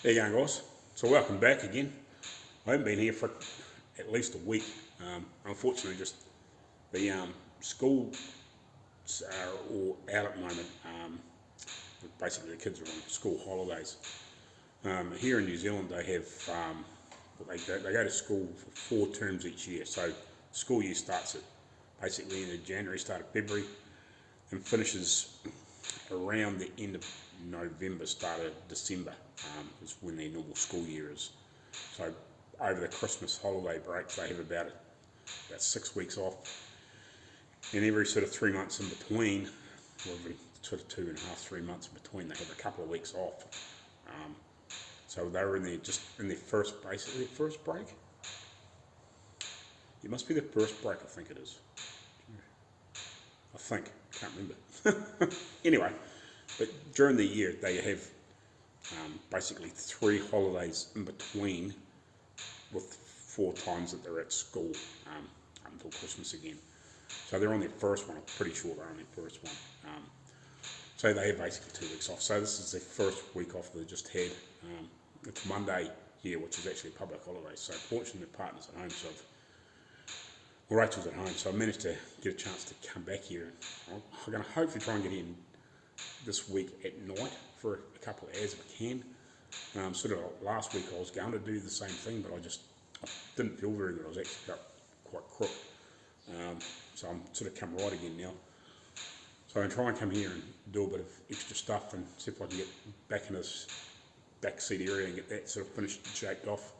There you go, guys. So welcome back again. I haven't been here for at least a week. Unfortunately, just the schools are all out at the moment. Basically, the kids are on school holidays. Here in New Zealand, they have they go to school for 4 terms each year. So school year starts at basically in January, start of February, and finishes around the end of November, start of December, is when their normal school year is. So over the Christmas holiday break, they have about 6 weeks off, and every sort of 3 months in between, or every sort of 2.5, 3 months in between, they have a couple of weeks off. So they were just in their first, basically their first break. It must be the first break, I think it is. Can't remember. Anyway, but during the year they have basically 3 holidays in between, with 4 times that they're at school up until Christmas again. So they're on their first one. I'm pretty sure they're on their first one. So they have basically 2 weeks off. So this is their first week off they just had. It's Monday here, which is actually a public holiday. So fortunately, my partner's at home, so Rachel's at home, so I managed to get a chance to come back here. I'm going to hopefully try and get in this week at night for a couple of hours if I can. Sort of last week I was going to do the same thing, but I didn't feel very good. I was actually felt quite crook. So I'm sort of come right again now. So I'm going to try and come here and do a bit of extra stuff and see if I can get back in this back seat area and get that sort of finished and shaped off.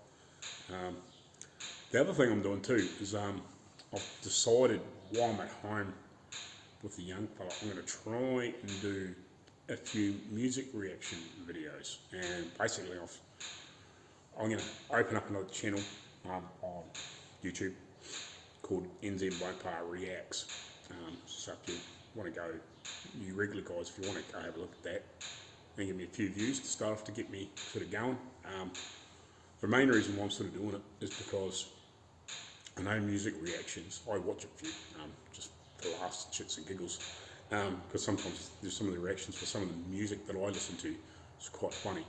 The other thing I'm doing too is I've decided while I'm at home with the young fella, I'm going to try and do a few music reaction videos. And basically I'm going to open up another channel on YouTube called NZ Mopar Reacts. So if you want to go, you regular guys, if you want to go have a look at that and give me a few views to start off to get me sort of going. The main reason why I'm sort of doing it is because I know music reactions, I watch a few, just for laughs, shits and giggles, because sometimes there's some of the reactions for some of the music that I listen to is quite funny,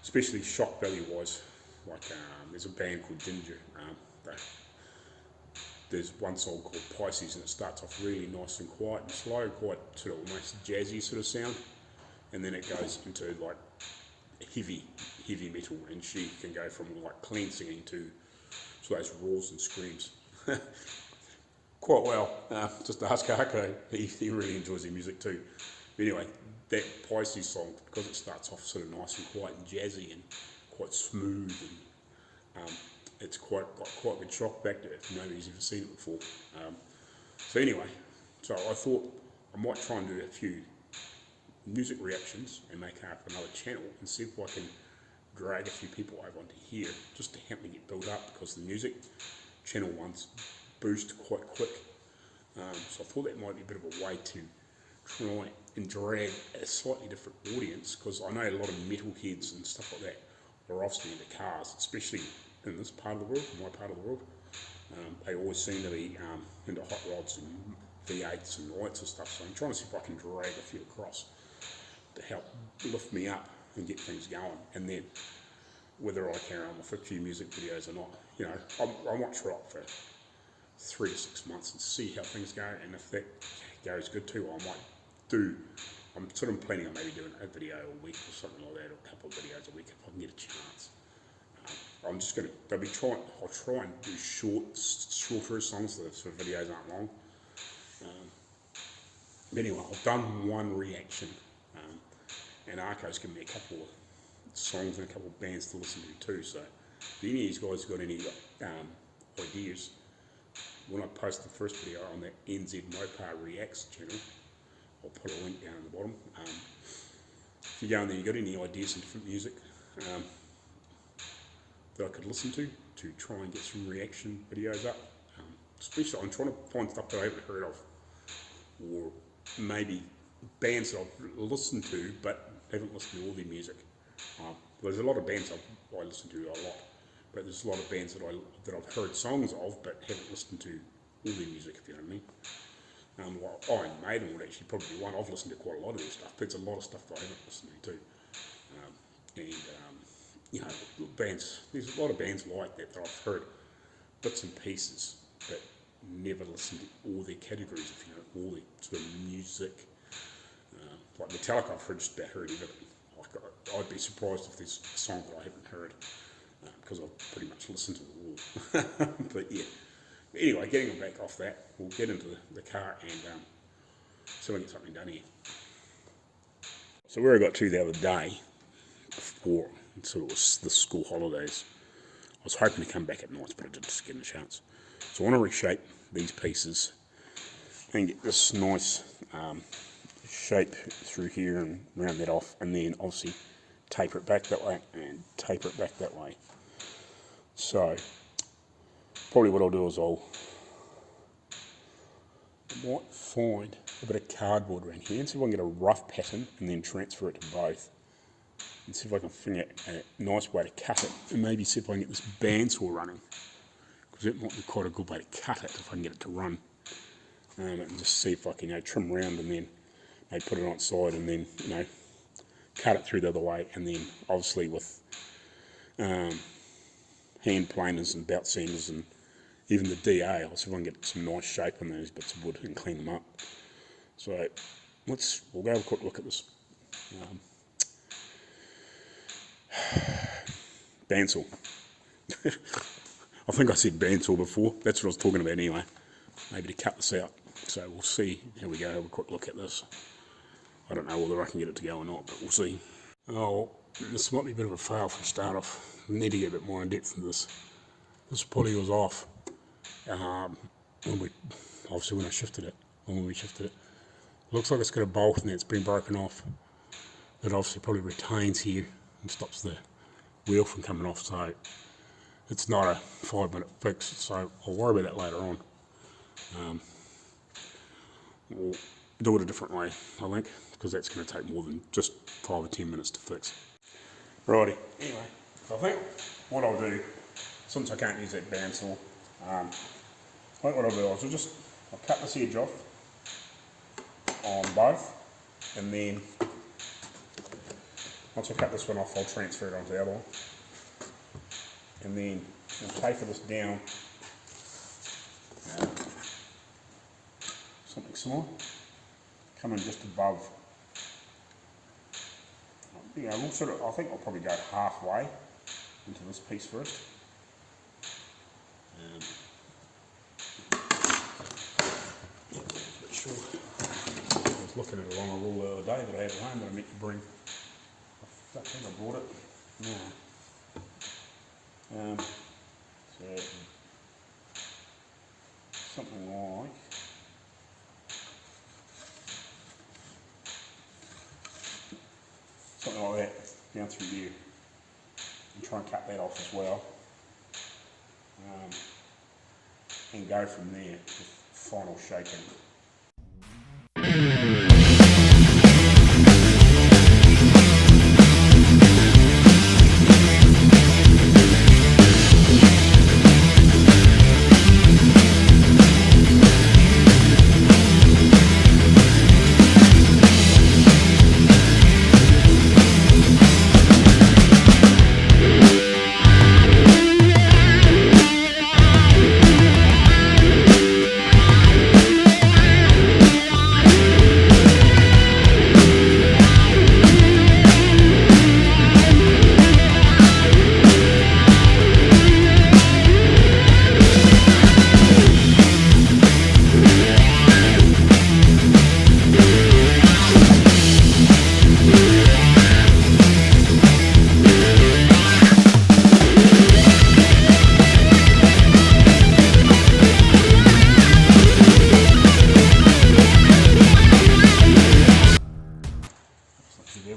especially shock value wise. Like there's a band called Ginger, there's one song called Pisces, and it starts off really nice and quiet and slow, quite sort of almost jazzy sort of sound, and then it goes into like heavy metal, and she can go from like clean singing to those roars and screams quite well. Just ask Arco, he really enjoys their music too. But anyway, that Pisces song, because it starts off sort of nice and quiet and jazzy and quite smooth, and it's got quite good shock factor if nobody's ever seen it before. So anyway, so I thought I might try and do a few music reactions and make up another channel and see if I can drag a few people over onto here just to help me get built up, because the music channel ones boost quite quick. So I thought that might be a bit of a way to try and drag a slightly different audience, because I know a lot of metalheads and stuff like that are obviously into cars, especially in this part of the world, my part of the world. They always seem to be into hot rods and V8s and lights and stuff, so I'm trying to see if I can drag a few across to help lift me up and get things going. And then whether I carry on with a few music videos or not, you know, I might try it for 3 to 6 months and see how things go, and if that goes good too, I might do, I'm sort of planning on maybe doing a video a week or something like that, or a couple of videos a week if I can get a chance. I'm just going to, I'll try and do shorter songs so the videos aren't long. But anyway, I've done one reaction, and Arco's given me a couple of songs and a couple of bands to listen to too, so if any of you guys got any ideas, when I post the first video on the NZ Mopar Reacts channel, I'll put a link down at the bottom. If you go in there, you got any ideas and different music that I could listen to try and get some reaction videos up. Especially I'm trying to find stuff that I haven't heard of, or maybe bands that I've listened to but haven't listened to all their music. There's a lot of bands I listen to a lot, but there's a lot of bands that I've heard songs of but haven't listened to all their music, if you know what I mean. Well, Iron Maiden would actually probably be one. I've listened to quite a lot of their stuff, but there's a lot of stuff that I haven't listened to. And you know, bands. There's a lot of bands like that that I've heard bits and pieces, but never listened to all their categories. If you know all their sort of music, like Metallica, I've heard just about heard everything. Like I'd be surprised if there's a song that I haven't heard, because I've pretty much listened to them all. But yeah. Anyway, getting back off that, we'll get into the car and see if I get something done here. So where I got to the other day, before sort of was the school holidays, I was hoping to come back at night, but I didn't just get a chance. So I want to reshape these pieces and get this nice shape through here and round that off, and then obviously taper it back that way and taper it back that way. So probably what I'll do is I might find a bit of cardboard around here and see if I can get a rough pattern and then transfer it to both, and see if I can figure out a nice way to cut it, and maybe see if I can get this bandsaw running, because that might be quite a good way to cut it if I can get it to run, and just see if I can trim around and then maybe put it on its side and then cut it through the other way, and then obviously with hand planers and belt sanders and even the DA, I'll see if I can get some nice shape on those bits of wood and clean them up. So we'll go have a quick look at this bandsaw. I think I said bandsaw before, that's what I was talking about anyway, maybe to cut this out. So we'll see, here we go, have a quick look at this. I don't know whether I can get it to go or not, but we'll see. Oh, this might be a bit of a fail from start off. I need to get a bit more in depth in this. This pulley was off when we shifted it. Looks like it's got a bolt and it's been broken off. That obviously probably retains here and stops the wheel from coming off. So it's not a 5-minute fix. So I'll worry about that later on. We'll do it a different way, I think, because that's going to take more than just 5 or 10 minutes to fix. Righty. Anyway, so I think what I'll do, since I can't use that bandsaw, I think what I'll do is I'll cut this edge off on both, and then once I cut this one off, I'll transfer it onto the other one, and then I'll taper this down something similar, come in just above. I think I'll probably go halfway into this piece first. Sure. I was looking at a longer rule the other day that I had at home that I meant to bring. I think I brought it. No. So something like that down through there, and try and cut that off as well, and go from there with final shaping.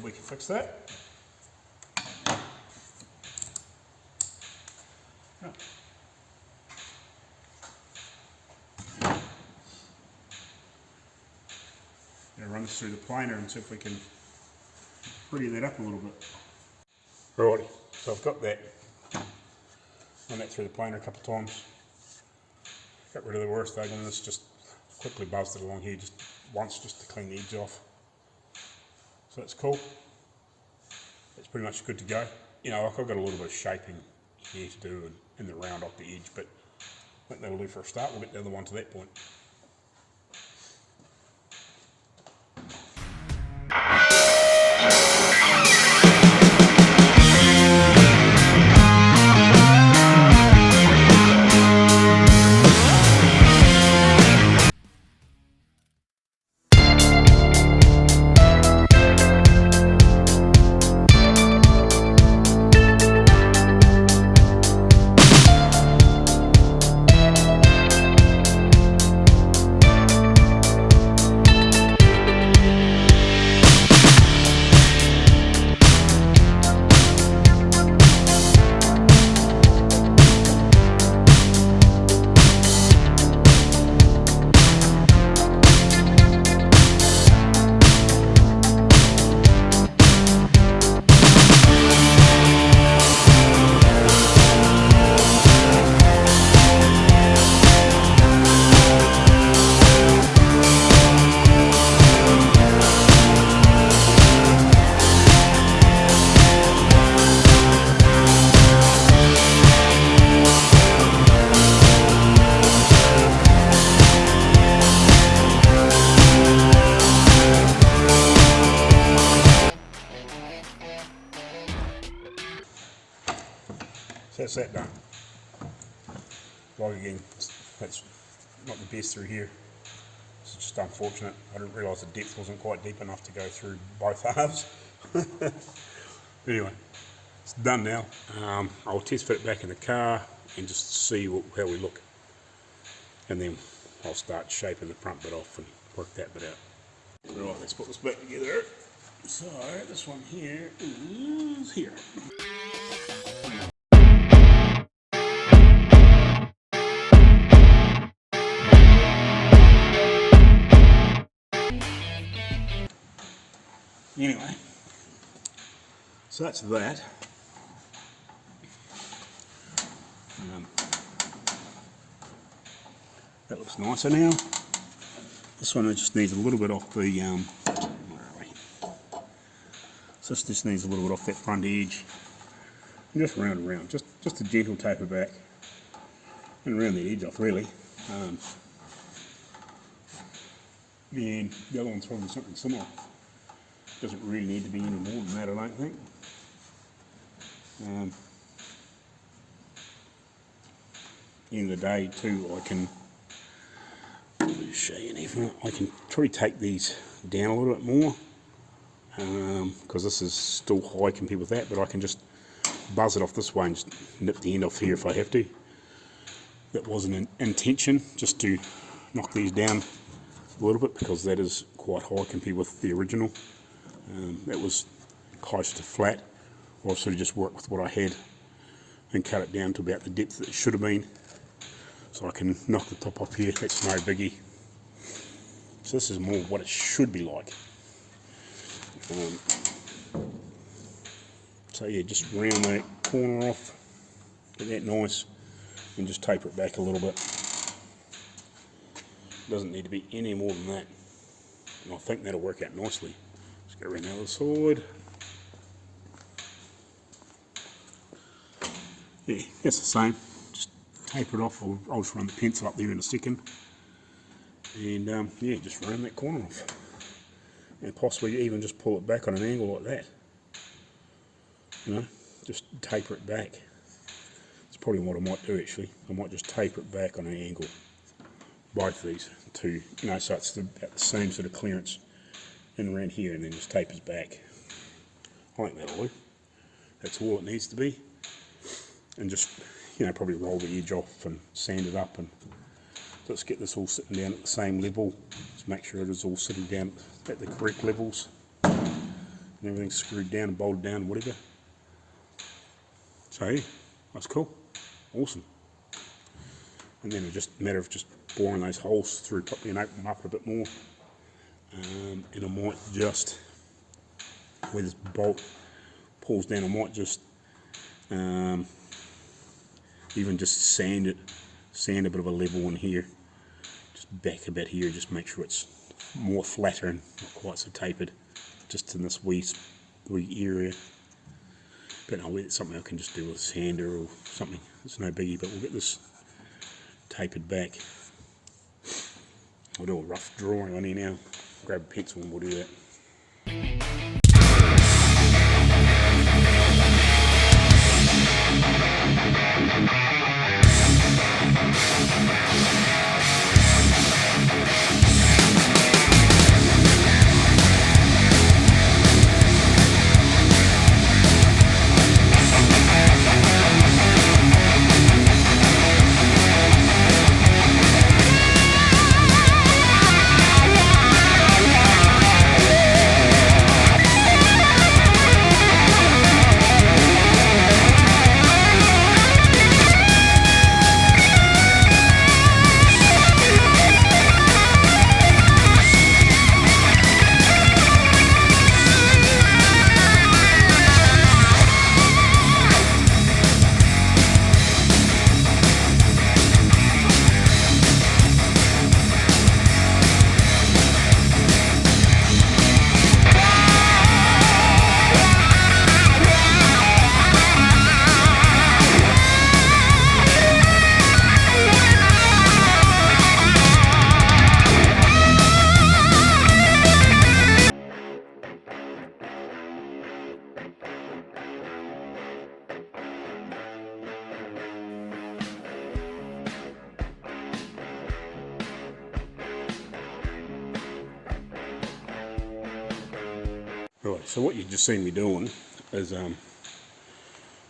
We can fix that. Gonna run this through the planer and see if we can pretty that up a little bit. Righty, so I've got that. Run that through the planer a couple of times. Got rid of the worst egg on this, just quickly buzzed it along here just once just to clean the edge off. So that's cool. it's pretty much good to go. You know, like I've got a little bit of shaping here to do in the round off the edge, but I think that'll do for a start. We'll get the other one to that point. So that's that done. Log again, that's not the best through here. It's just unfortunate. I didn't realise the depth wasn't quite deep enough to go through both halves. But anyway, it's done now. I'll test fit it back in the car and just see how we look. And then I'll start shaping the front bit off and work that bit out. Right, let's put this back together. So this one here is here. Anyway, so that's that. That looks nicer now. This one just needs a little bit off the, where are we? So this just needs a little bit off that front edge. And just round and round, just a gentle taper back. And round the edge off really. And the other one's probably something similar. Doesn't really need to be any more than that, I don't think. End of the day too, I can show you anything. I can probably take these down a little bit more because this is still high compared with that, but I can just buzz it off this way and just nip the end off here if I have to. That wasn't an intention, just to knock these down a little bit because that is quite high compared with the original. That was close to flat. I've sort of just worked with what I had and cut it down to about the depth that it should have been. So I can knock the top off here, that's no biggie. So this is more what it should be like. So yeah, just round that corner off, get that nice, and just taper it back a little bit. Doesn't need to be any more than that. And I think that'll work out nicely. Let's go around the other side. Yeah, that's the same. Just taper it off. I'll just run the pencil up there in a second. And yeah, just round that corner off. And possibly even just pull it back on an angle like that. You know, just taper it back. That's probably what I might do actually. I might just taper it back on an angle. Both these two, you know, so it's about the same sort of clearance and around here, and then just tapers back. I think that'll do. That's all it needs to be. And just, you know, probably roll the edge off and sand it up, and let's get this all sitting down at the same level. Just make sure it is all sitting down at the correct levels and everything's screwed down and bolted down and whatever. So yeah, that's cool, awesome. And then it's just a matter of just boring those holes through properly and open them up a bit more. And I might just, where this bolt pulls down, I might just even just sand it, sand a bit of a level in here, just back a bit here, just make sure it's more flatter and not quite so tapered, just in this wee area. But no, it's something I can just do with a sander or something. It's no biggie, but we'll get this tapered back. I'll do a rough drawing on here now. Grab a pencil and we'll do that. Right, so what you've just seen me doing is I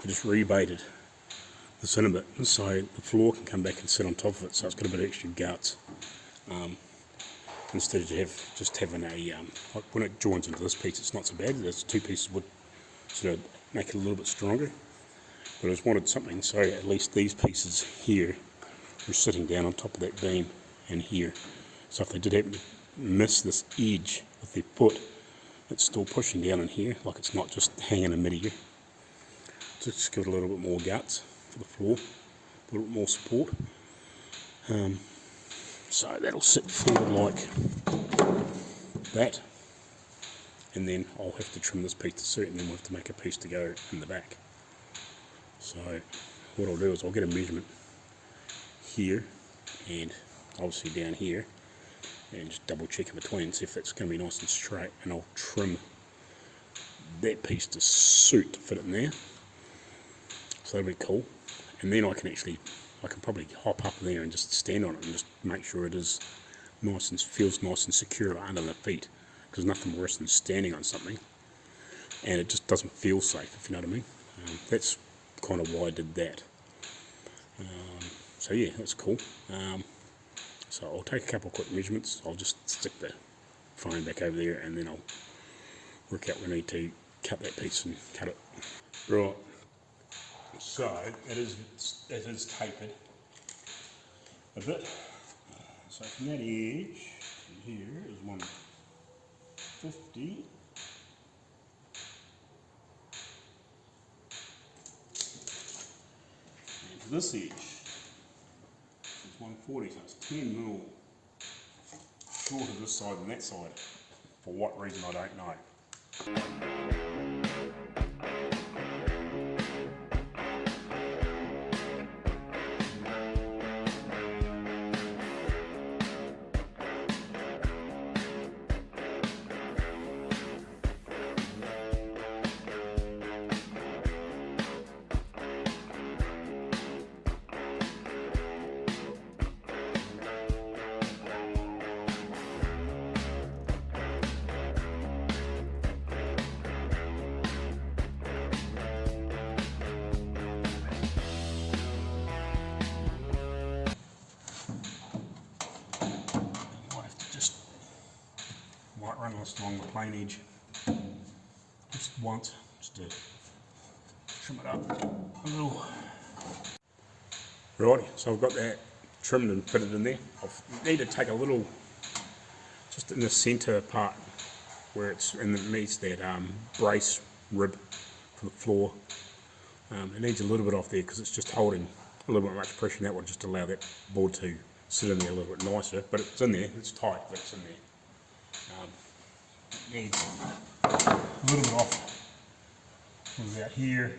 just rebaited the cinnamon so the floor can come back and sit on top of it, so it's got a bit of extra guts. Instead of just having a, like when it joins into this piece, it's not so bad. Those two pieces would sort of make it a little bit stronger. But I just wanted something so at least these pieces here were sitting down on top of that beam and here. So if they did happen to miss this edge with their foot, it's still pushing down in here, like it's not just hanging in mid-ear. So just give it a little bit more guts for the floor, a little bit more support. So that'll sit forward like that, and then I'll have to trim this piece to suit, and then we'll have to make a piece to go in the back. So what I'll do is I'll get a measurement here and obviously down here, and just double check in between, see if that's going to be nice and straight, and I'll trim that piece to suit to fit it in there. So that'll be cool. And then I can probably hop up there and just stand on it and just make sure it is nice and feels nice and secure under the feet, because nothing worse than standing on something and it just doesn't feel safe, if you know what I mean. That's kind of why I did that. So yeah, that's cool. So I'll take a couple of quick measurements. I'll just stick the phone back over there, and then I'll work out where I need to cut that piece and cut it. Right. So it is tapered a bit. So from that edge to here is 150. And to this edge is 140, so it's 10 mil shorter this side than that side. For what reason, I don't know. Run this along the plain edge just once, just to trim it up a little. Right, so I've got that trimmed and fitted in there. I need to take a little, just in the centre part where it's in the meets that brace rib for the floor. It needs a little bit off there because it's just holding a little bit much pressure, and that would just allow that board to sit in there a little bit nicer. But it's in there, it's tight, but it's in there. Needs a little bit off from about here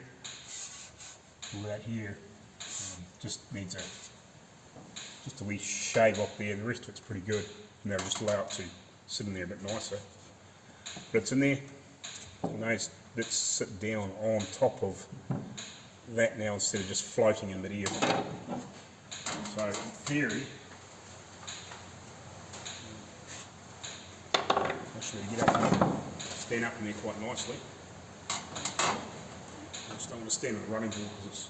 all that here. Just needs just a wee shave off there. The rest of it's pretty good, and that'll just allow it to sit in there a bit nicer. But it's in there, and those bits sit down on top of that now instead of just floating in midair. So in theory, actually get up and stand up in there quite nicely. I just don't want to stand on the running board because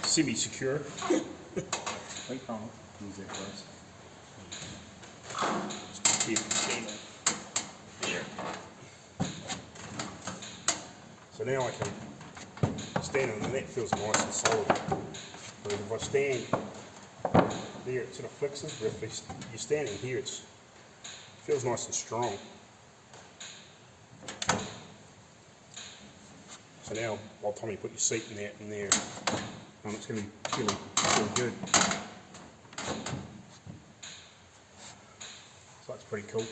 it's semi-secure. We can't use that for us. Just be careful to stand on there. So now I can stand on it and that feels nice and solid. Whereas if I stand there it sort of flexes, but if you're standing here it feels nice and strong. So now by the time you put your seat in there, it's going to be feeling good. So that's pretty cool.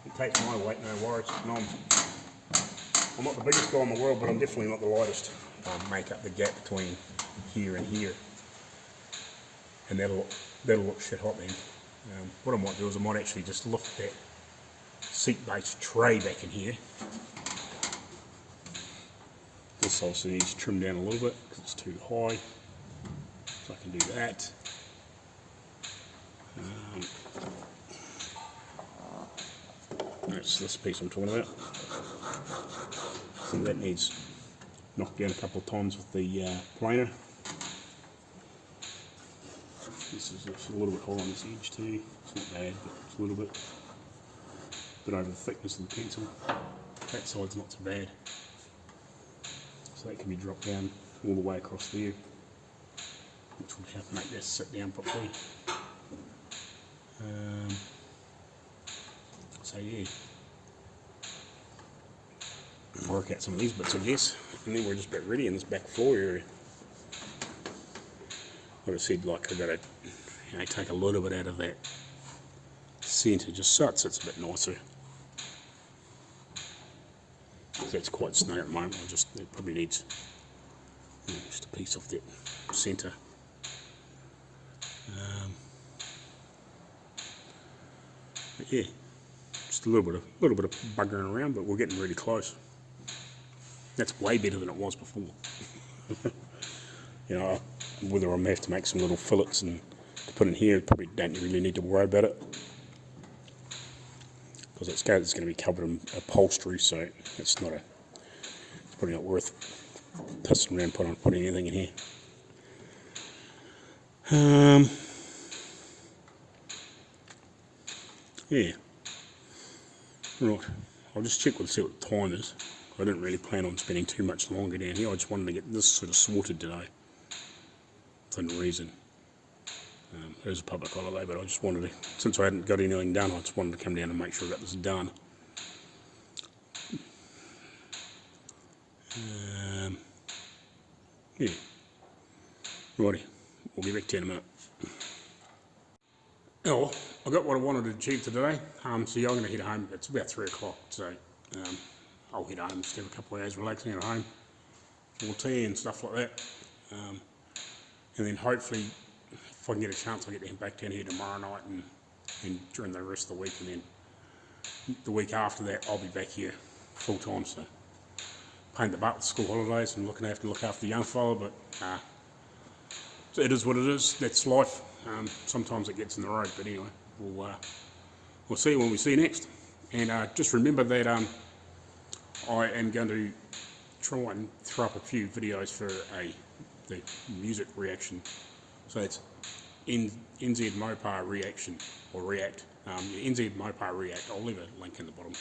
It takes my weight, no worries. And I'm not the biggest guy in the world, but I'm definitely not the lightest. I'll make up the gap between here and here, and that'll look shit hot then. What I might do is I might actually just lift that seat base tray back in here. This obviously needs to trim down a little bit because it's too high, so I can do that. That's this piece I'm talking about. So that needs knocked down a couple of times with the planer. This is a little bit high on this edge too. It's not bad, but it's a little bit over the thickness of the pencil. That side's not so bad. So that can be dropped down all the way across there, which will help make this sit down properly. So yeah, work out some of these bits I guess, and then we're just about ready in this back floor area. Like I said, like I've got to take a little bit out of that centre just so it sits a bit nicer. That's quite snug at the moment. It probably needs just a piece off that centre. But yeah, just a little bit of buggering around, but we're getting really close. That's way better than it was before. You know, whether I'm going to have to make some little fillets and to put in here, probably don't really need to worry about it. Because it's going to be covered in upholstery, so it's probably not worth pissing around putting anything in here. Yeah. Right. I'll just check see what the time is. I didn't really plan on spending too much longer down here. I just wanted to get this sort of sorted today. For no reason. It is a public holiday, but I just wanted to, since I hadn't got anything done, I just wanted to come down and make sure I got this done. Yeah. Righty, we'll get back to you in a minute. Oh, well, I got what I wanted to achieve today. So yeah, I'm going to head home. It's about 3 o'clock, so I'll head home, just have a couple of hours relaxing at home, more tea and stuff like that. And then hopefully, if I can get a chance, I'll get back down here tomorrow night and during the rest of the week, and then the week after that, I'll be back here full time. So, pain the butt with school holidays and look after the young fella, but so it is what it is. That's life. Sometimes it gets in the road, but anyway, we'll see when we see next. And just remember that I am going to try and throw up a few videos for the music reaction. So it's NZ Mopar reaction or react. NZ Mopar react. I'll leave a link in the bottom.